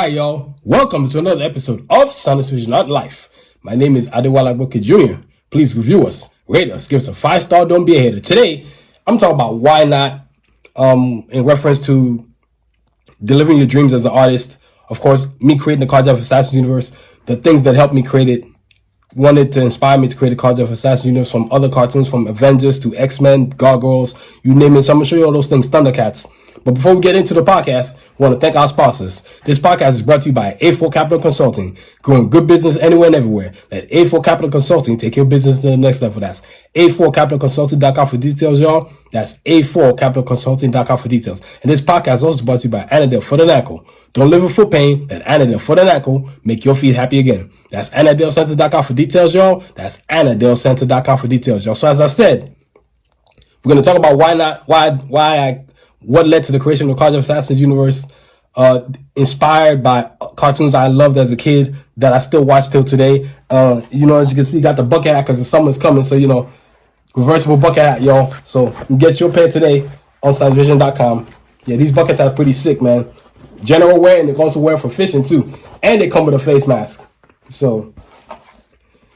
right, y'all. Welcome to another episode of Science Vision Art Life. My name is Adewale Boke Jr. Please review us, rate us, give us a 5-star, don't be a hater. Today, I'm talking about why not, in reference to delivering your dreams as an artist. Of course, me creating the Cards of Assassins universe, the things that helped me create it, wanted to inspire me to create a Cards of Assassins universe from other cartoons, from Avengers to X-Men, Gargoyles, you name it. So I'm going to show you all those things, Thundercats. But before we get into the podcast, I want to thank our sponsors. This podcast is brought to you by A4 Capital Consulting, growing good business anywhere and everywhere. Let A4 Capital Consulting take your business to the next level. That's A4CapitalConsulting.com for details, y'all. That's A4CapitalConsulting.com for details. And this podcast is also brought to you by Anadel Foot and Ankle. Don't live with foot pain. Let Anadel Foot and Ankle make your feet happy again. That's AnadelCenter.com for details, y'all. That's AnadelCenter.com for details, y'all. So as I said, we're going to talk about what led to the creation of the Cards of Assassins universe, inspired by cartoons I loved as a kid that I still watch till today. As you can see, got the bucket hat because the summer's coming. So, reversible bucket hat, y'all. So you get your pair today on sciencevision.com. Yeah, these buckets are pretty sick, man. General wear, and they can also wear for fishing too. And they come with a face mask. So,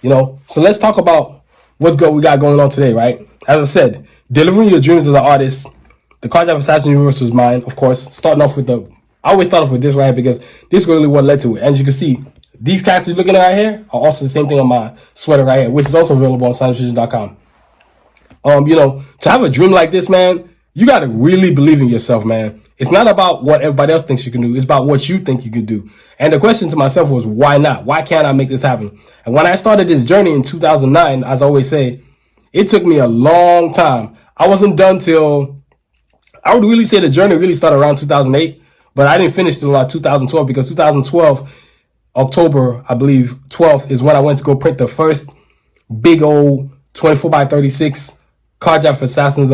so let's talk about what's good we got going on today, right? As I said, delivering your dreams as an artist. The Cards of Assassins universe was mine, of course. I always start off with this right because this is really what led to it. And as you can see, these characters you're looking at right here are also the same thing on my sweater right here, which is also available on sciencevision.com. To have a dream like this, man, you got to really believe in yourself, man. It's not about what everybody else thinks you can do. It's about what you think you can do. And the question to myself was, why not? Why can't I make this happen? And when I started this journey in 2009, as I always say, it took me a long time. I wasn't done till... I would really say the journey really started around 2008, but I didn't finish till 2012 because 2012, October, I believe, 12th is when I went to go print the first big old 24 by 36 Cards of Assassins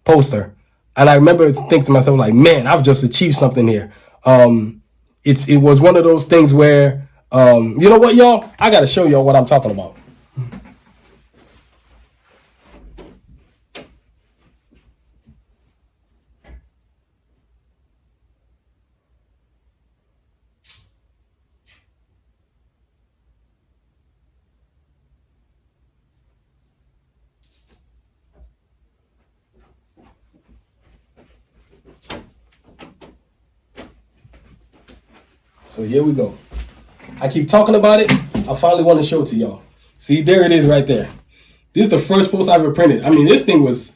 poster. And I remember thinking to myself, like, man, I've just achieved something here. It was one of those things where, you know what, y'all? I got to show y'all what I'm talking about. So here we go. I keep talking about it. I finally want to show it to y'all. See, there it is right there. This is the first post I ever printed. I mean, this thing was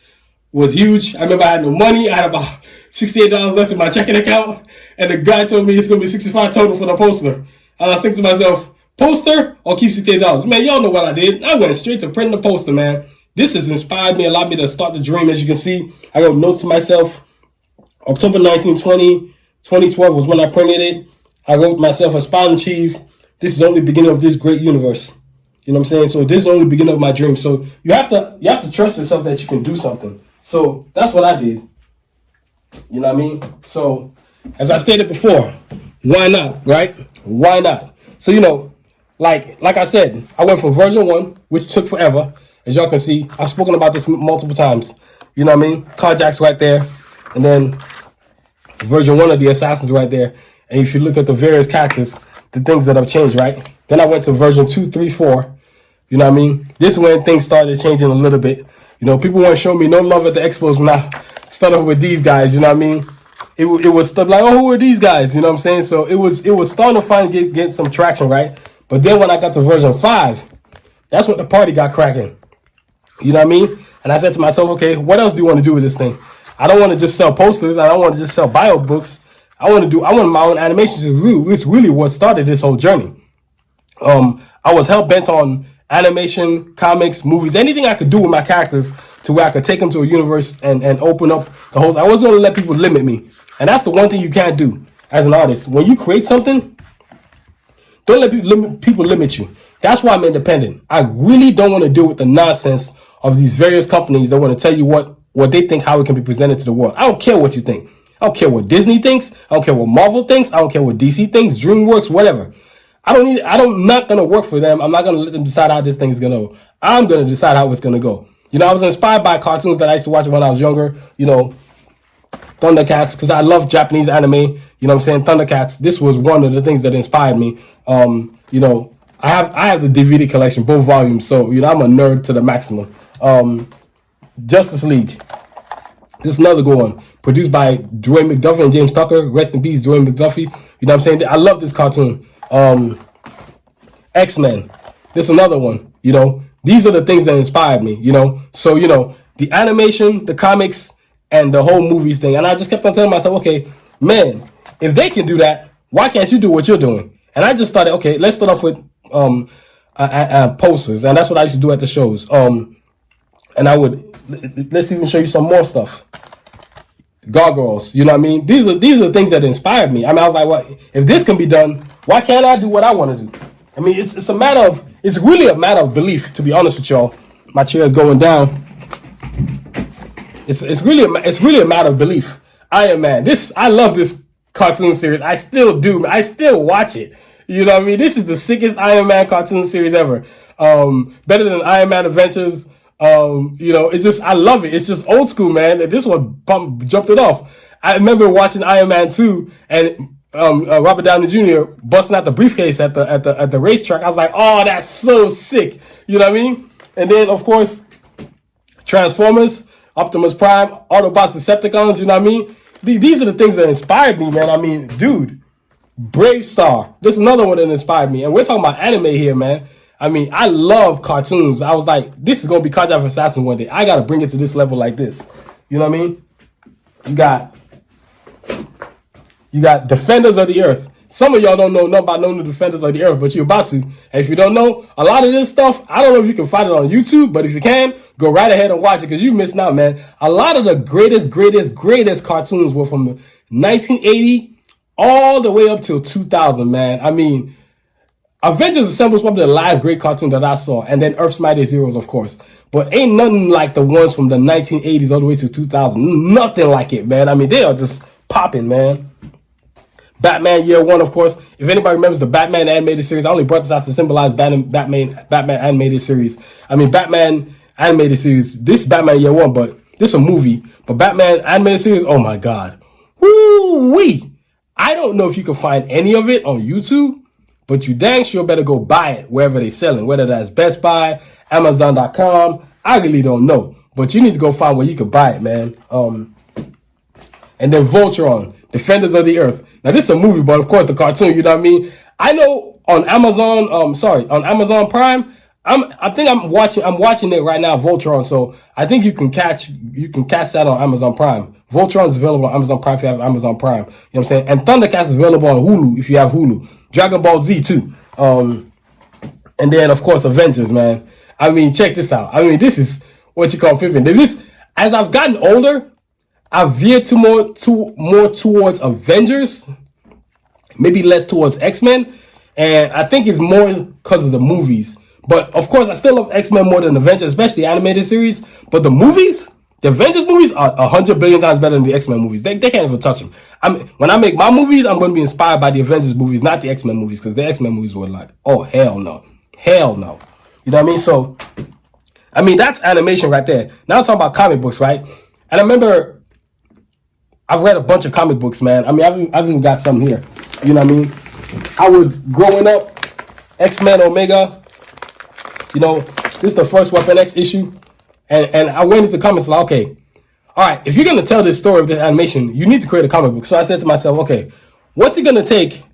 huge. I remember I had no money. I had about $68 left in my checking account. And the guy told me it's going to be $65 total for the poster. And I was thinking to myself, poster or keep $68? Man, y'all know what I did. I went straight to printing the poster, man. This has inspired me, allowed me to start the dream. As you can see, I wrote notes to myself. October 19, 2012 was when I printed it. I wrote myself, aspire and achieve. This is only the beginning of this great universe. You know what I'm saying? So this is only the beginning of my dream. So you have to trust yourself that you can do something. So that's what I did. You know what I mean? So as I stated before, why not, right? Why not? So, like I said, I went from version 1, which took forever. As y'all can see, I've spoken about this multiple times. You know what I mean? Carjacks right there. And then version 1 of the Assassins right there. And if you look at the various characters, the things that have changed, right? Then I went to version 2, 3, 4. You know what I mean? This is when things started changing a little bit. People weren't showing me no love at the expos when I started with these guys. You know what I mean? It was stuff like, oh, who are these guys? You know what I'm saying? So it was starting to finally get some traction, right? But then when I got to version 5, that's when the party got cracking. You know what I mean? And I said to myself, okay, what else do you want to do with this thing? I don't want to just sell posters. I don't want to just sell bio books. I want my own animations. It's really what started this whole journey. I was hell bent on animation, comics, movies, anything I could do with my characters to where I could take them to a universe and open up the whole. I wasn't going to let people limit me. And that's the one thing you can't do as an artist. When you create something, don't let people limit you. That's why I'm independent. I really don't want to deal with the nonsense of these various companies that want to tell you what they think, how it can be presented to the world. I don't care what you think. I don't care what Disney thinks. I don't care what Marvel thinks. I don't care what DC thinks, DreamWorks, whatever. I'm not going to work for them. I'm not going to let them decide how this thing is going to go. I'm going to decide how it's going to go. I was inspired by cartoons that I used to watch when I was younger. Thundercats, because I love Japanese anime. You know what I'm saying? Thundercats. This was one of the things that inspired me. You know, I have the DVD collection, both volumes. So, you know, I'm a nerd to the maximum. Justice League. This is another good one. Produced by Dwayne McDuffie and James Tucker. Rest in peace, Dwayne McDuffie. You know what I'm saying? I love this cartoon. X-Men. This is another one. You know, these are the things that inspired me, you know. So, you know, the animation, the comics, and the whole movies thing. And I just kept on telling myself, okay, man, if they can do that, why can't you do what you're doing? And I just started, okay, let's start off with posters. And that's what I used to do at the shows. And I would, let's even show you some more stuff. Gargoyles, you know what I mean? These are the things that inspired me. I mean, I was like, well, if this can be done, why can't I do what I want to do? I mean, it's a matter of, it's really a matter of belief, to be honest with y'all. My chair is going down. It's really a matter of belief. Iron Man. I love this cartoon series. I still do. I still watch it. You know what I mean? This is the sickest Iron Man cartoon series ever. Better than Iron Man Adventures. You know, I love it. It's just old school, man. And this one jumped it off. I remember watching Iron Man 2 and Robert Downey Jr. busting out the briefcase at the racetrack. I was like, oh, that's so sick. You know what I mean? And then, of course, Transformers, Optimus Prime, Autobots, Decepticons. You know what I mean? These are the things that inspired me, man. I mean, dude, Brave Star. This is another one that inspired me. And we're talking about anime here, man. I mean, I love cartoons. I was like, this is going to be Cardiac Assassin one day. I got to bring it to this level like this. You know what I mean? You got Defenders of the Earth. Some of y'all don't know nothing about the Defenders of the Earth, but you're about to. And if you don't know, a lot of this stuff, I don't know if you can find it on YouTube, but if you can, go right ahead and watch it because you're missing out, man. A lot of the greatest cartoons were from 1980 all the way up till 2000, man. I mean, Avengers Assemble was probably the last great cartoon that I saw, and then Earth's Mightiest Heroes, of course. But ain't nothing like the ones from the 1980s all the way to 2000. Nothing like it, man. I mean, they are just popping, man. Batman Year One, of course. If anybody remembers the Batman animated series, I only brought this out to symbolize Batman animated series. I mean, Batman animated series. This is Batman Year One, but this is a movie. But Batman animated series, oh my God. Woo-wee. I don't know if you can find any of it on YouTube, but you dang sure better go buy it wherever they're selling, whether that's Best Buy, Amazon.com. I really don't know, but you need to go find where you can buy it, man. And then Voltron, Defenders of the Earth. Now this is a movie, but of course the cartoon, you know what I mean? I know on Amazon, on Amazon Prime, I'm watching it right now, Voltron. So I think you can catch that on Amazon Prime. Voltron is available on Amazon Prime if you have Amazon Prime. You know what I'm saying? And Thundercats is available on Hulu if you have Hulu. Dragon Ball Z too. And then of course Avengers, man. I mean, check this out. I mean, this is what you call pimping. As I've gotten older, I've veered more towards Avengers, maybe less towards X-Men, and I think it's more because of the movies. But of course, I still love X-Men more than Avengers, especially the animated series. But the movies, the Avengers movies, are 100 billion times better than the X-Men movies. They can't even touch them. When I make my movies, I'm going to be inspired by the Avengers movies, not the X-Men movies, because the X-Men movies were like, oh hell no, hell no. You know what I mean? So, I mean that's animation right there. Now I'm talking about comic books, right? And I remember, I've read a bunch of comic books, man. I mean, I've even got some here. You know what I mean? I would, growing up, X-Men Omega, you know, this is the first Weapon X issue. And I went into the comments like, okay, all right, if you're going to tell this story of this animation, you need to create a comic book. So I said to myself, okay, what's it going to take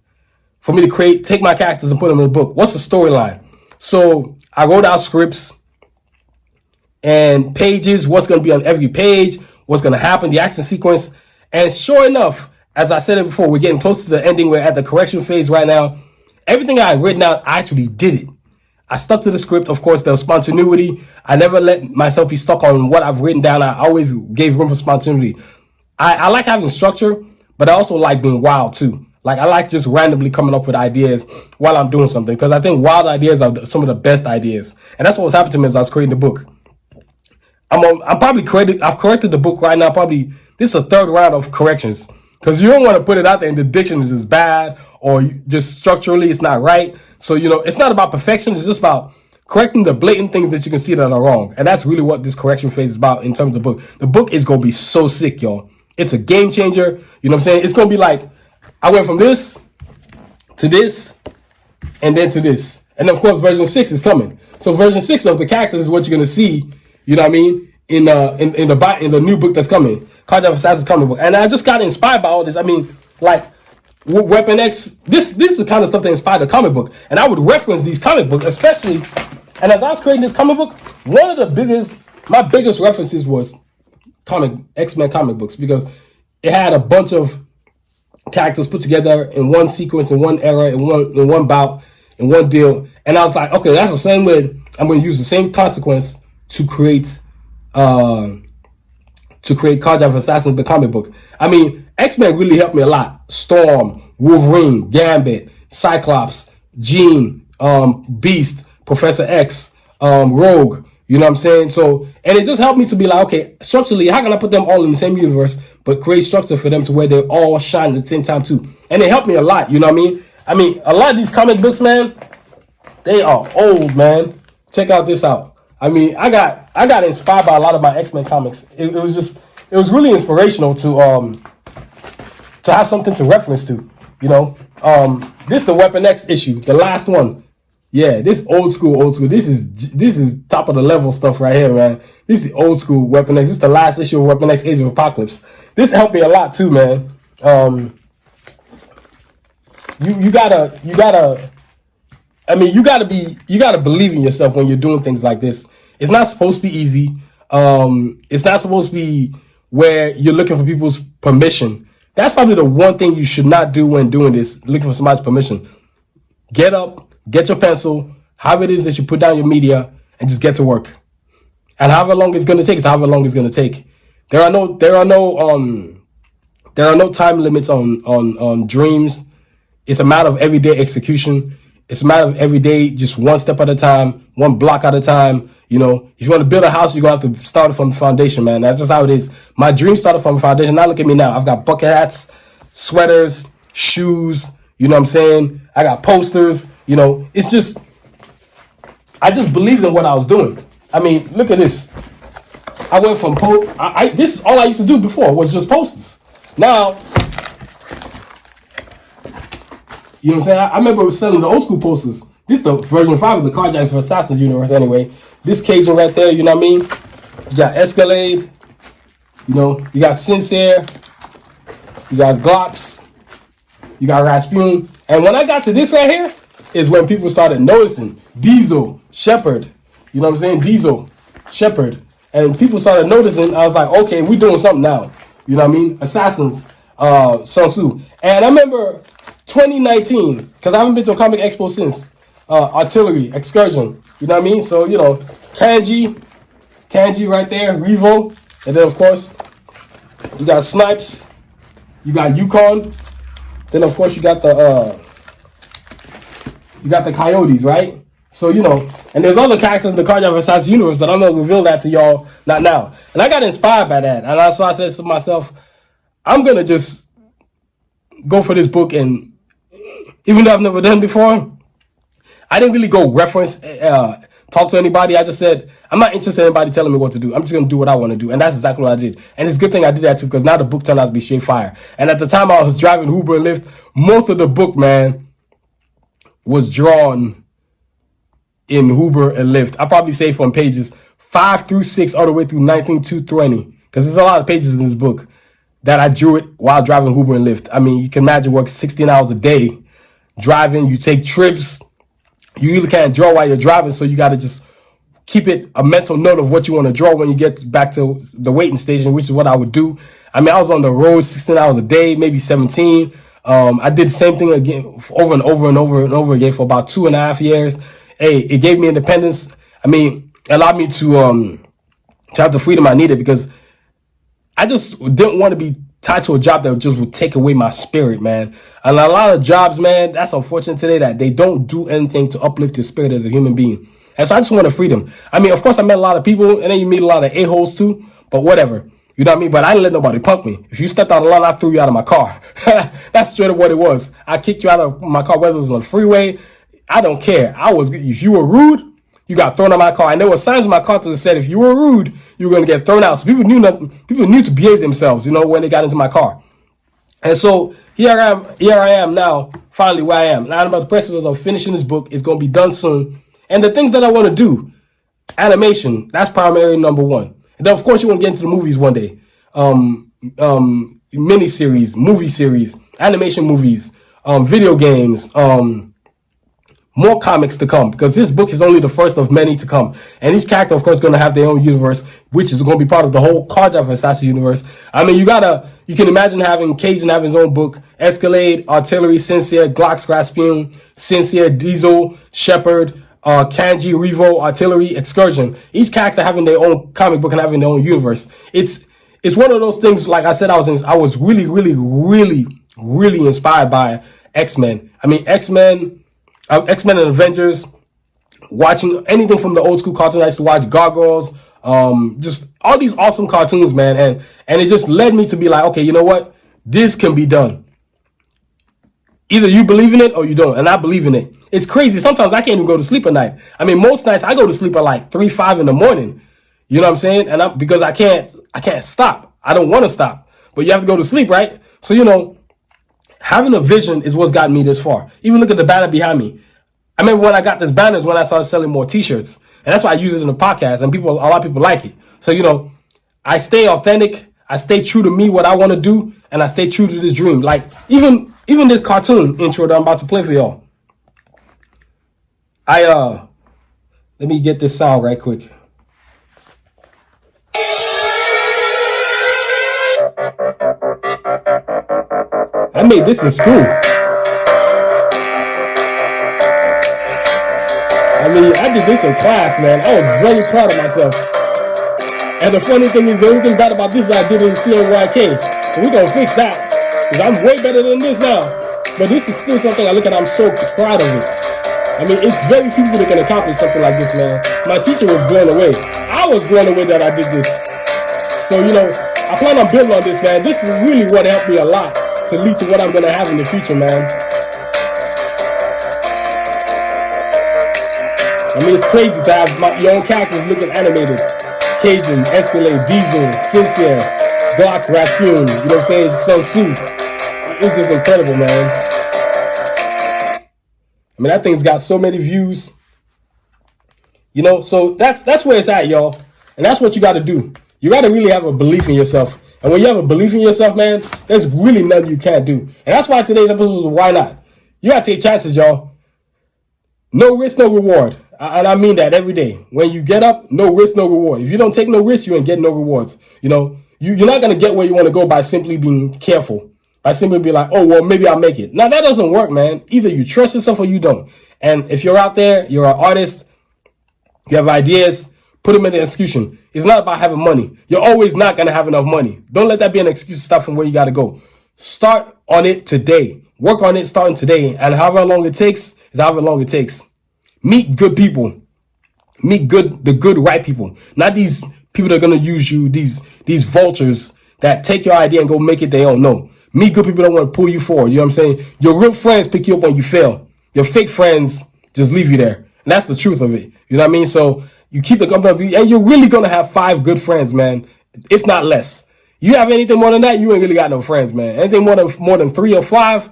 for me to take my characters and put them in a book? What's the storyline? So I wrote out scripts and pages, what's going to be on every page, what's going to happen, the action sequence. And sure enough, as I said it before, we're getting close to the ending. We're at the correction phase right now. Everything I had written out, I actually did it. I stuck to the script. Of course, there was spontaneity. I never let myself be stuck on what I've written down. I always gave room for spontaneity. I like having structure, but I also like being wild too. Like I like just randomly coming up with ideas while I'm doing something, because I think wild ideas are some of the best ideas. And that's what was happening to me as I was creating the book. I've corrected the book right now. Probably this is the third round of corrections, because you don't want to put it out there and the diction is bad or just structurally it's not right. So, you know, it's not about perfection. It's just about correcting the blatant things that you can see that are wrong. And that's really what this correction phase is about in terms of the book. The book is going to be so sick, y'all. It's a game changer. You know what I'm saying? It's going to be like, I went from this to this and then to this. And then, of course, version 6 is coming. So version 6 of the characters is what you're going to see, you know what I mean, in the new book that's coming, Cards of Assassins comic book. And I just got inspired by all this. I mean, like, Weapon X, this is the kind of stuff that inspired the comic book. And I would reference these comic books, especially, and as I was creating this comic book, one of my biggest references was X-Men comic books, because it had a bunch of characters put together in one sequence, in one era, in one bout, in one deal. And I was like, okay, that's the same way I'm going to use the same consequence to create Cards of Assassins, the comic book. I mean, X-Men really helped me a lot. Storm, Wolverine, Gambit, Cyclops, Jean, Beast, Professor X, Rogue. You know what I'm saying? So, and it just helped me to be like, okay, structurally, how can I put them all in the same universe, but create structure for them to where they all shine at the same time too? And it helped me a lot. You know what I mean? I mean, a lot of these comic books, man, they are old, man. Check out this out. I mean, I got inspired by a lot of my X-Men comics. It was really inspirational to have something to reference to, you know. This is the Weapon X issue, the last one. Yeah, this old school. This is top of the level stuff right here, man. This is the old school Weapon X. This is the last issue of Weapon X: Age of Apocalypse. This helped me a lot too, man. You gotta. I mean, you gotta believe in yourself when you're doing things like this. It's not supposed to be easy. It's not supposed to be where you're looking for people's permission. That's probably the one thing you should not do when doing this, looking for somebody's permission. Get up, get your pencil, however it is that you put down your media, and just get to work. And however long it's gonna take is however long it's gonna take. There are no time limits on dreams. It's a matter of everyday execution. It's a matter of every day, just one step at a time, one block at a time. You know, if you want to build a house, you're going to have to start it from the foundation, man. That's just how it is. My dream started from the foundation. Now look at me now. I've got bucket hats, sweaters, shoes. You know what I'm saying? I got posters. You know, it's just, I just believed in what I was doing. I mean, look at this. I went from, this is all I used to do before was just posters. Now, you know what I'm saying? I remember selling the old school posters. This is the version 5 of the Cards of Assassins universe anyway. This Cajun right there, you know what I mean? You got Escalade. You know, you got Sincere. You got Glocks. You got Rasputin. And when I got to this right here is when people started noticing Diesel, Shepard. You know what I'm saying? Diesel, Shepard. And people started noticing. I was like, okay, we're doing something now. You know what I mean? Assassins, Sun Tzu. And I remember 2019, because I haven't been to a comic expo since. Artillery, Excursion, you know what I mean? So, you know, Kanji right there, Revo, and then of course, you got Snipes, you got Yukon, then of course you got the Coyotes, right? So, you know, and there's other characters in the Cards of Assassins universe, but I'm gonna reveal that to y'all not now. And I got inspired by that, and that's why I said to myself, I'm gonna just go for this book, and even though I've never done it before, I didn't really go reference, talk to anybody. I just said, I'm not interested in anybody telling me what to do. I'm just going to do what I want to do. And that's exactly what I did. And it's a good thing I did that too, because now the book turned out to be straight fire. And at the time I was driving Uber and Lyft, most of the book, man, was drawn in Uber and Lyft. I probably say from pages 5 through 6 all the way through 19 to 20, because there's a lot of pages in this book that I drew it while driving Uber and Lyft. I mean, you can imagine working 16 hours a day driving. You take trips. You really can't draw while you're driving, so you got to just keep it a mental note of what you want to draw when you get back to the waiting station, which is what I would do. I mean, I was on the road 16 hours a day, maybe 17. I did the same thing again over and over again for about 2.5 years. Hey, it gave me independence. I mean, it allowed me to have the freedom I needed, because I just didn't want to be tied to a job that just would take away my spirit, man. And a lot of jobs, man, that's unfortunate today, that they don't do anything to uplift your spirit as a human being. And so I just wanted freedom. I mean, of course, I met a lot of people, and then you meet a lot of a-holes too, but whatever. You know what I mean? But I didn't let nobody punk me. If you stepped out of line, I threw you out of my car. That's straight up what it was. I kicked you out of my car, whether it was on the freeway. I don't care. If you were rude, you got thrown out of my car. And there were signs in my car that said if you were rude, you were going to get thrown out. So people knew nothing. People knew to behave themselves, when they got into my car. And so here I am now, finally where I am. Now I'm about the precipice of finishing this book. It's going to be done soon. And the things that I want to do, animation, that's primary number one. And then, of course, you want to get into the movies one day. Miniseries, movie series, animation movies, video games, more comics to come, because this book is only the first of many to come. And each character, of course, is going to have their own universe, which is going to be part of the whole Cards of Assassin universe. I mean, you can imagine having Cajun have his own book, Escalade, Artillery, Sincere, Glocks, Rasputin, Sincere, Diesel, Shepard, Kanji, Revo, Artillery, Excursion. Each character having their own comic book and having their own universe. It's one of those things, like I said, I was really, really, really, really inspired by X-Men. I mean, X-Men and Avengers, watching anything from the old school cartoons. I used to watch Gargoyles, just all these awesome cartoons, man. And it just led me to be like, okay, you know what? This can be done. Either you believe in it or you don't. And I believe in it. It's crazy. Sometimes I can't even go to sleep at night. I mean, most nights I go to sleep at like 3, 5 in the morning. You know what I'm saying? And because I can't stop. I don't want to stop. But you have to go to sleep, right? So, having a vision is what's gotten me this far. Even look at the banner behind me. I remember when I got this banner is when I started selling more t-shirts. And that's why I use it in the podcast. And a lot of people like it. So, I stay authentic. I stay true to me, what I want to do. And I stay true to this dream. Like, even this cartoon intro that I'm about to play for y'all. Let me get this sound right quick. I made this in school. I mean, I did this in class, man. I was very proud of myself. And the funny thing is, the only thing bad about this is I did it in CNYK. But we're going to fix that. Because I'm way better than this now. But this is still something I look at, I'm so proud of it. I mean, it's very few people that can accomplish something like this, man. My teacher was blown away. I was blown away that I did this. So, I plan on building on this, man. This is really what helped me a lot to lead to what I'm going to have in the future, man. I mean, it's crazy to have your own characters looking animated. Cajun, Escalade, Diesel, Sincere, Glocks, Rasputin, you know what I'm saying? Sun Tzu. It's just incredible, man. I mean, that thing's got so many views. So that's where it's at, y'all. And that's what you got to do. You got to really have a belief in yourself. And when you have a belief in yourself, man, there's really nothing you can't do. And that's why today's episode was why not. You got to take chances, y'all. No risk, no reward. And I mean that every day. When you get up, no risk, no reward. If you don't take no risk, you ain't getting no rewards. You're not going to get where you want to go by simply being careful. By simply being like, oh, well, maybe I'll make it. Now, that doesn't work, man. Either you trust yourself or you don't. And if you're out there, you're an artist, you have ideas, put them into execution. It's not about having money. You're always not going to have enough money. Don't let that be an excuse to stop from where you got to go. Start on it today. Work on it starting today. And however long it takes is however long it takes. Meet good people. Meet the good, right people. Not these people that are going to use you, these vultures that take your idea and go make it their own. No. Meet good people that want to pull you forward. You know what I'm saying? Your real friends pick you up when you fail. Your fake friends just leave you there. And that's the truth of it. You know what I mean? So you keep the company, and you're really going to have 5 good friends, man, if not less. You have anything more than that, you ain't really got no friends, man. Anything more than 3 or 5,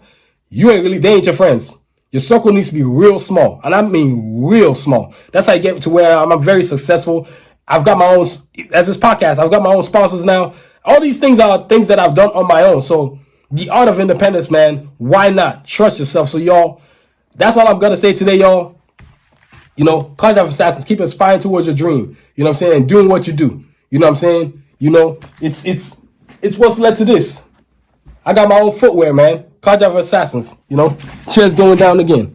they ain't your friends. Your circle needs to be real small, and I mean real small. That's how you get to where I'm very successful. I've got my own, as this podcast, I've got my own sponsors now. All these things are things that I've done on my own. So the art of independence, man, why not? Trust yourself. So y'all, that's all I'm going to say today, y'all. Cards of Assassins, keep aspiring towards your dream. You know what I'm saying? And doing what you do. You know what I'm saying? It's what's led to this. I got my own footwear, man. Cards of Assassins, chairs going down again.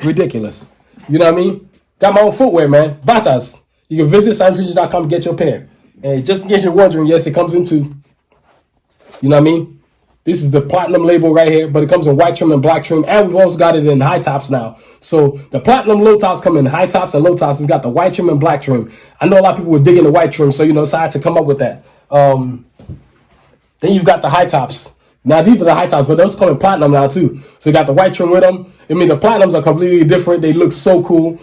Ridiculous. You know what I mean? Got my own footwear, man. Batas. You can visit sciencefusion.com and get your pair. And just in case you're wondering, yes, it comes into, you know what I mean? This is the platinum label right here, but it comes in white trim and black trim, and we've also got it in high tops now. So the platinum low tops come in high tops and low tops. It's got the white trim and black trim. I know a lot of people were digging the white trim, so so I had to come up with that. Then you've got the high tops. Now these are the high tops, but those come in platinum now too. So you got the white trim with them. I mean, the platinums are completely different. They look so cool.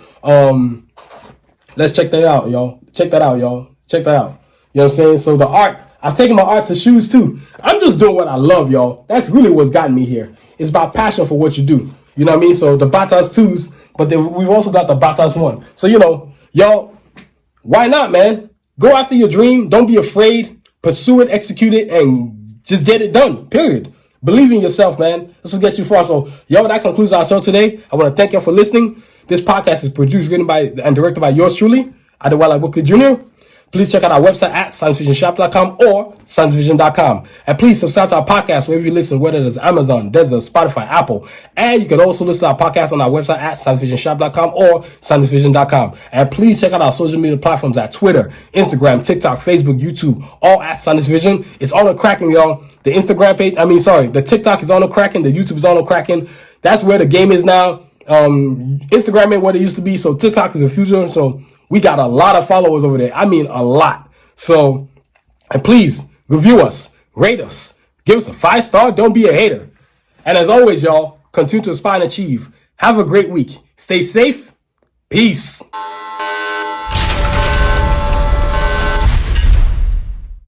Let's check that out, y'all. Check that out, y'all. Check that out. You know what I'm saying? So the art, I've taken my art to shoes too. I'm just doing what I love, y'all. That's really what's gotten me here. It's about passion for what you do. You know what I mean? So the Batas 2s, but then we've also got the Batas 1. So, you know, y'all, why not, man? Go after your dream. Don't be afraid. Pursue it, execute it, and just get it done, period. Believe in yourself, man. This will get you far. So, yo, that concludes our show today. I want to thank you for listening. This podcast is produced, written by, and directed by yours truly, Adewale Booker Jr. Please check out our website at sciencevisionsshop.com or sciencevision.com. And please subscribe to our podcast wherever you listen, whether it's Amazon, Desert, Spotify, Apple. And you can also listen to our podcast on our website at sciencevisionsshop.com or sciencevision.com. And please check out our social media platforms at Twitter, Instagram, TikTok, Facebook, YouTube, all at Science Vision. It's on the cracking, y'all. The Instagram page, the TikTok is on the cracking. The YouTube is on the cracking. That's where the game is now. Instagram ain't what it used to be, so TikTok is the future. So we got a lot of followers over there. I mean, a lot. So, and please review us, rate us, give us a 5-star. Don't be a hater. And as always, y'all, continue to aspire and achieve. Have a great week. Stay safe. Peace.